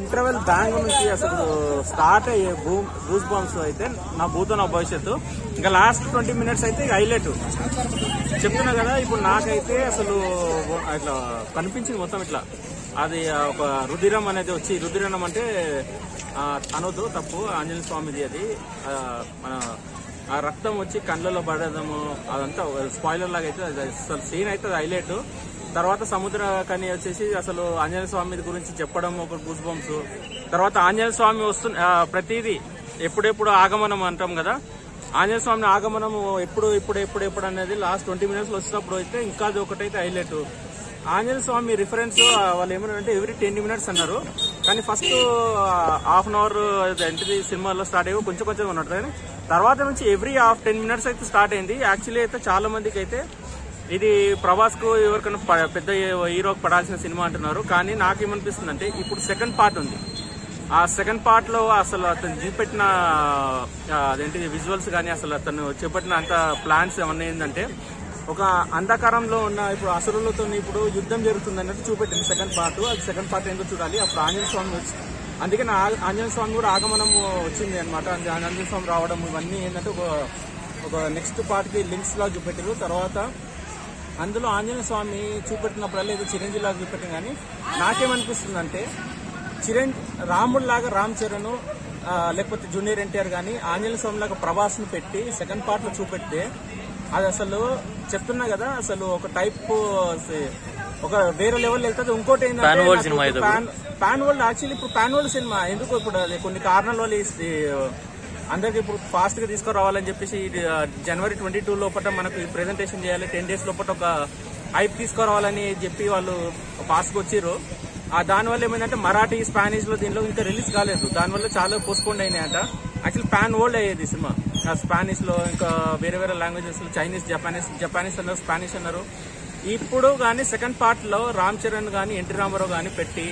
Interval bang నుంచి అసలు start అయ్యే గూస్ బాంబ్స్ అయితే నా భూతో నా భవిష్యత్తు. ఇంకా లాస్ట్ 20 minutes అయితే హైలైట్. చెప్తున్నా కదా, ఇప్పుడు నాకైతే అసలు ఇట్లా కనిపించింది మొత్తం ఇట్లా. అది ఒక రుధిరం అనేది వచ్చి, రుధిరం అంటే అనొద్దు, తప్పు, ఆంజనేయ స్వామిది అది. మన ఆ రక్తం వచ్చి కళ్ళలో పడడము అదంతా స్పాయిలర్ లాగా అయితే అసలు సీన్ అయితే హైలైట్. తర్వాత సముద్ర కని వచ్చేసి అసలు ఆంజనేయ స్వామి గురించి చెప్పడం ఒక గూస్ బంప్స్. తర్వాత ఆంజనేయ స్వామి ప్రతిదీ ఎప్పుడెప్పుడు ఆగమనం అంటాం కదా, ఆంజనేయ స్వామి ఆగమనం ఎప్పుడు అనేది లాస్ట్ 20 minutes వచ్చినప్పుడు అయితే ఇంకా అది ఒకటైతే హైలైట్. ఆంజనేయ స్వామి రిఫరెన్స్ వాళ్ళు ఏమన్నారంటే ఎవ్రీ 10 minutes అన్నారు, కానీ ఫస్ట్ హాఫ్ అన్ అవర్ ఏంటిది సినిమాలో స్టార్ట్ అయ్యి కొంచెం ఉన్నట్టు, కానీ తర్వాత నుంచి ఎవ్రీ 10 minutes అయితే స్టార్ట్ అయింది. యాక్చువల్లీ అయితే చాలా మందికి అయితే ఇది ప్రభాస్ కు ఎవరికైనా పెద్ద హీరోకి పడాల్సిన సినిమా అంటున్నారు. కానీ నాకేమనిపిస్తుంది అంటే ఇప్పుడు సెకండ్ పార్ట్ ఉంది. ఆ సెకండ్ పార్ట్ లో అసలు అతను చూపెట్టిన అదేంటి విజువల్స్ కానీ అసలు అతను చేపట్టిన అంత ప్లాన్స్ ఏమన్నా ఏంటంటే ఒక అంధకారంలో ఉన్న ఇప్పుడు అసురులతో ఇప్పుడు యుద్ధం జరుగుతుంది అన్నట్టు చూపెట్టింది సెకండ్ పార్ట్. అది సెకండ్ పార్ట్ ఏంటో చూడాలి. అప్పుడు ఆంజనేయ స్వామి వచ్చి, అందుకే ఆంజనేయ స్వామి కూడా ఆగమనం వచ్చింది అనమాట. ఆంజనేయ స్వామి రావడం ఇవన్నీ ఏంటంటే ఒక నెక్స్ట్ పార్ట్ కి లింక్స్ లా చూపెట్టారు. తర్వాత అందులో ఆంజనేయ స్వామి చూపెట్టినప్పుడల్లా ఏదో చిరంజీవి లాగా చూపెట్టాం. కానీ నాకేమనిపిస్తుంది అంటే రాముడు లాగా రామ్ చరణ్ లేకపోతే జూనియర్ ఎన్టీఆర్ కానీ ఆంజనేయ స్వామి లాగా ప్రభాస్ ను పెట్టి సెకండ్ పార్ట్ లో చూపెడితే అది అసలు చెప్తున్నా కదా, అసలు ఒక టైప్ ఒక వేరే లెవెల్ వెళ్తుంది. ఇంకోటి ఏంటంటే పాన్ వరల్డ్, యాక్చువల్లీ ఇప్పుడు పాన్ వరల్డ్ సినిమా ఎందుకు ఇప్పుడు అది కొన్ని కారణాల వల్ల అందరికి ఇప్పుడు ఫాస్ట్ గా తీసుకురావాలని చెప్పేసి January 22 లోపల మనకు ప్రెజెంటేషన్ చేయాలి, 10 days లోపల ఒక హైప్ తీసుకురావాలని చెప్పి వాళ్ళు ఫాస్ట్ గా వచ్చిర్రు. దానివల్ల ఏమైందంటే మరాఠీ, స్పానిష్ లో దీనిలో ఇంకా రిలీజ్ కాలేదు. దానివల్ల చాలా పోస్ట్పోన్ అయినాయంట. యాక్చువల్లీ పాన్ వరల్డ్ అయ్యేది సినిమా. స్పానిష్ లో ఇంకా వేరే లాంగ్వేజెస్ లో చైనీస్, జపానీస్ అన్నారు, స్పానిష్ అన్నారు. ఇప్పుడు కానీ సెకండ్ పార్ట్ లో రామ్ చరణ్ గాని ఎన్టీ రామారావు గాని పెట్టి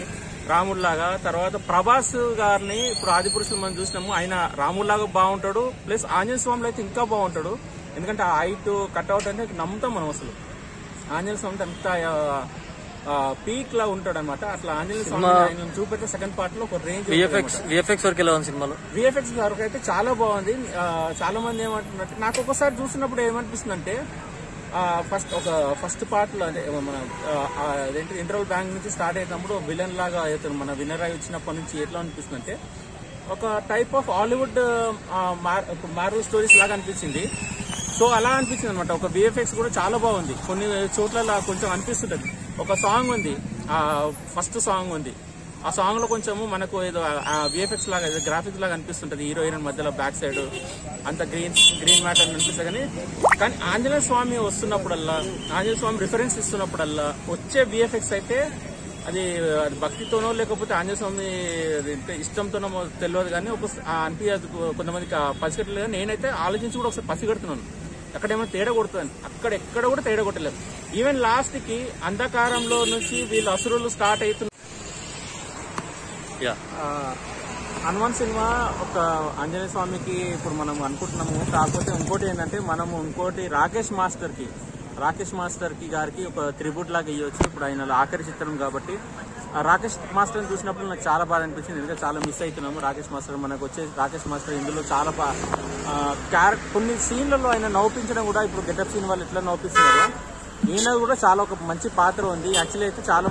రాముడిలాగా, తర్వాత ప్రభాస్ గారిని ఇప్పుడు ఆదిపురుషులు మనం చూసినాము, ఆయన రాముడిలాగా బాగుంటాడు, ప్లస్ ఆంజనేయ స్వామిలో అయితే ఇంకా బాగుంటాడు. ఎందుకంటే ఆ హైట్ కట్అవుట్ అంటే నమ్ముతాం మనం. అసలు ఆంజనేయ స్వామి అంత పీక్ లా ఉంటాడు అనమాట. అట్లా ఆంజనేయ స్వామి ఆయన చూపెట్టే సెకండ్ పార్ట్ లో ఒక రేంజ్. విఎఫ్ఎక్స్ వరకు ఎలా ఉంది సినిమాలో? విఎఫ్ఎక్స్ వరకు అయితే చాలా బాగుంది. చాలా మంది ఏమంటున్నారు, నాకు ఒకసారి చూసినప్పుడు ఏమనిపిస్తుంది అంటే ఫస్ట్ పార్ట్ లో అంటే మన అదేంటి ఇంటర్వల్ బ్యాంక్ నుంచి స్టార్ట్ అయినప్పుడు విలన్ లాగా అవుతాడు. మన వినరాయ్ వచ్చినప్పటి నుంచి ఎట్లా అనిపిస్తుంది అంటే ఒక type of Hollywood Marvel stories లాగా అనిపించింది. సో అలా అనిపించింది అనమాట. ఒక విఎఫ్ఎక్స్ కూడా చాలా బాగుంది. కొన్ని చోట్ల కొంచెం అనిపిస్తుంటది. ఒక సాంగ్ ఉంది, ఫస్ట్ సాంగ్ ఉంది, ఆ సాంగ్ లో కొంచెము మనకు ఏదో విఎఫ్ఎక్స్ లాగా గ్రాఫిక్స్ లాగా అనిపిస్తుంటది. హీరో హీరోయిన్ మధ్యలో బ్యాక్ సైడ్ అంత గ్రీన్ మ్యాటర్ అనిపిస్తుంది. కానీ ఆంజనేయ స్వామి వస్తున్నప్పుడల్లా, ఆంజనేయ స్వామి రిఫరెన్స్ ఇస్తున్నప్పుడల్లా వచ్చే విఎఫ్ఎక్స్ అయితే అది భక్తితోనో లేకపోతే ఆంజనేయ స్వామి ఇష్టంతోనో తెలియదు, కానీ అనిపించదు కొంతమందికి పసిగట్టలేదు. నేనైతే ఆలోచించి కూడా ఒకసారి పసిగడుతున్నాను అక్కడేమైనా తేడా కొడుతుంది. ఎక్కడ కూడా తేడా కొట్టలేదు. ఈవెన్ లాస్ట్ కి అంధకారంలో నుంచి వీళ్ళు అసురులు స్టార్ట్ అవుతున్నారు. హనుమాన్ సినిమా ఒక ఆంజనేయ స్వామికి ఇప్పుడు మనం అనుకుంటున్నాము. కాకపోతే ఇంకోటి ఏంటంటే మనము రాకేష్ మాస్టర్ కి గారికి ఒక ట్రిబ్యూట్ లాగా ఇవ్వచ్చు. ఇప్పుడు ఆయన ఆఖరి చిత్రం కాబట్టి రాకేష్ మాస్టర్ చూసినప్పుడు నాకు చాలా బాధ అనిపించింది. ఎందుకంటే చాలా మిస్ అవుతున్నాము రాకేష్ మాస్టర్. మనకు వచ్చే రాకేష్ మాస్టర్ ఇందులో చాలా కొన్ని సీన్లలో ఆయన నవ్వించడం కూడా, ఇప్పుడు గెటప్ సీన్ వాళ్ళు ఎట్లా నవ్విస్తున్నారు, ఈయన కూడా చాలా ఒక మంచి పాత్ర ఉంది. యాక్చువల్లీ అయితే చాలా